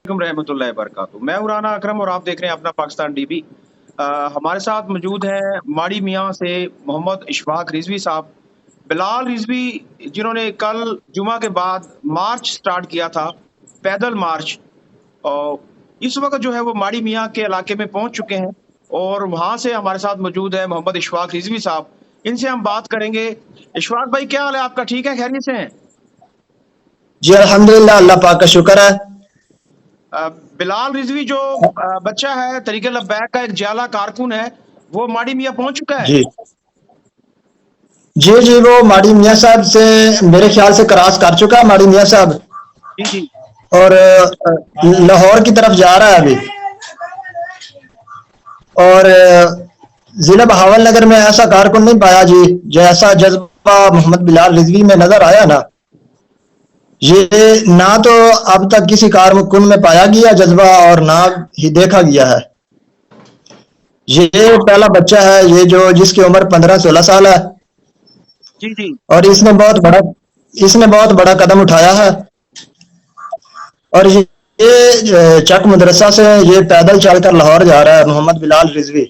रहमतुल्लाहि वबरकातुहू। मैं हूं राना अकरम और आप देख रहे हैं अपना पाकिस्तान टीवी। हमारे साथ मौजूद है माड़ी मियाँ से मोहम्मद इशफाक रिजवी साहब, बिलाल रिजवी, जिन्होंने कल जुमा के बाद मार्च स्टार्ट किया था, पैदल मार्च। और इस वक्त जो है वो माड़ी मियाँ के इलाके में पहुंच चुके हैं और वहां से हमारे साथ मौजूद है मोहम्मद इशफाक रिजवी साहब। इनसे हम बात करेंगे। इशफाक भाई, क्या हाल है आपका? ठीक है, खैरियत से हैं? जी अल्हम्दुलिल्लाह, अल्लाह पाक का शुक्र है। बिलाल रिजवी जो बच्चा है, तरीके लब्बैक का एक जाला कारकुन है, वो माड़ी मियाँ पहुंच चुका है। जी जी जी, वो माड़ी मियाँ साहब से मेरे ख्याल से क्रॉस कर चुका है माड़ी मियाँ साहब, जी जी। और लाहौर की तरफ जा रहा है अभी। और जिला बहावल नगर में ऐसा कारकुन नहीं पाया जी जैसा जज्बा मोहम्मद बिलाल रिजवी में नजर आया ना। ये ना तो अब तक किसी कारकुन में पाया गया जज्बा और ना ही देखा गया है। ये पहला बच्चा है ये जो जिसकी उम्र 15-16 साल है, जी जी। और इसने बहुत बड़ा कदम उठाया है। और ये चक मदरसा से ये पैदल चलकर लाहौर जा रहा है मोहम्मद बिलाल रिजवी।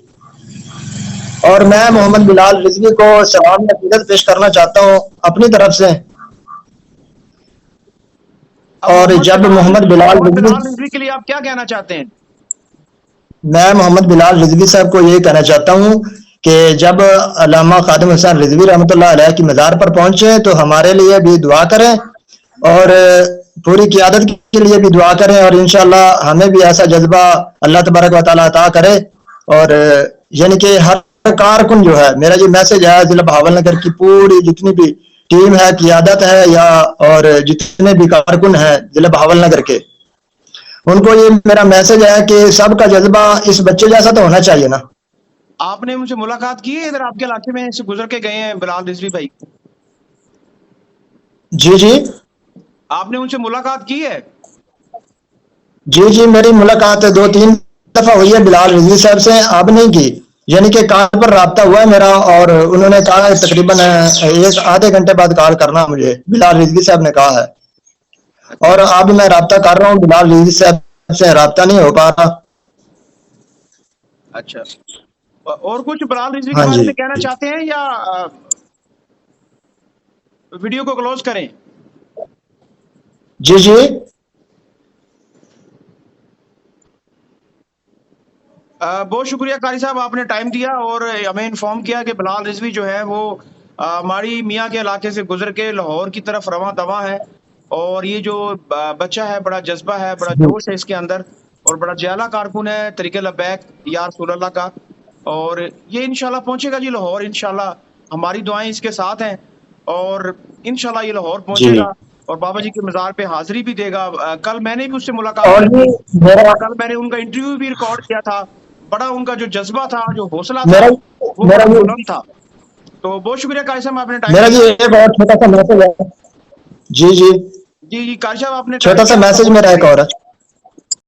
और मैं मोहम्मद बिलाल रिजवी को सलाम अकीदत पेश करना चाहता हूँ अपनी तरफ से। और जब मोहम्मद बिलाल रिजवी के लिए आप क्या कहना चाहते हैं? मैं मोहम्मद बिलाल रिजवी साहब को ये कहना चाहता हूँ कि जब अल्लामा खादिम हुसैन रिजवी रहमतुल्लाह अलैह की मज़ार पर पहुंचे तो हमारे लिए भी दुआ करें और पूरी क़ियादत के लिए भी दुआ करें, और इंशाअल्लाह हमें भी ऐसा जज्बा अल्लाह तबारक व तआला अता करे। और यानी कि हर कारकुन जो है, मेरा ये मैसेज है जिला बहावल नगर की पूरी जितनी भी टीम है, क़ियादत है या और जितने भी कारकुन हैं जिला बहावल नगर के, उनको ये मेरा मैसेज है कि सबका जज्बा इस बच्चे जैसा तो होना चाहिए ना। आपने उनसे मुलाकात की है? इधर आपके इलाके में से गुजर के गए हैं बिलाल रिजवी भाई? जी जी। आपने उनसे मुलाकात की है? जी जी, मेरी मुलाकात 2-3 दफा हुई है बिलाल रिजवी साहब से, अब नहीं की। यानी कि कॉल पर राब्ता हुआ है मेरा, और उन्होंने कहा है तकरीबन एक आधे घंटे बाद कॉल करना मुझे, बिलाल रिजवी साहब ने कहा है। और अब मैं राब्ता कर रहा हूँ बिलाल रिजवी साहब से, राब्ता नहीं हो पा रहा। अच्छा, और कुछ बिलाल रिजवी के हाँ बारे जी। में कहना चाहते हैं या वीडियो को क्लोज करें? जी जी। बहुत शुक्रिया कारी साहब, आपने टाइम दिया और हमें इन्फॉर्म किया कि बिलाल रिजवी जो है वो माड़ी मियाँ के इलाके से गुजर के लाहौर की तरफ रवां दवा है। और ये जो बच्चा है, बड़ा जज्बा है, बड़ा जोश है इसके अंदर, और बड़ा जाला कारकुन है तरीके लब्बैक या रसूल अल्लाह का। और ये इंशाल्लाह पहुंचेगा जी लाहौर, इंशाल्लाह हमारी दुआएं इसके साथ हैं। और इंशाल्लाह ये लाहौर पहुंचेगा और बाबा जी के मज़ार पे हाजिरी भी देगा। कल मैंने भी उससे मुलाकात और की, मेरा कल मैंने उनका इंटरव्यू भी रिकॉर्ड किया था। बड़ा उनका जो जज्बा था, जो हौसला था, मेरा वो मेरा बड़ा ये बुलंद था। तो बहुत शुक्रिया कारी साहब, आपने टाइम मेरा दिया। ये एक और छोटा सा मैसेज है। जी जी, जी जी कारी साहब, आपने टाइम छोटा सा दिया, आपका मैसेज बहुत मेरा एक शुक्रिया। और है।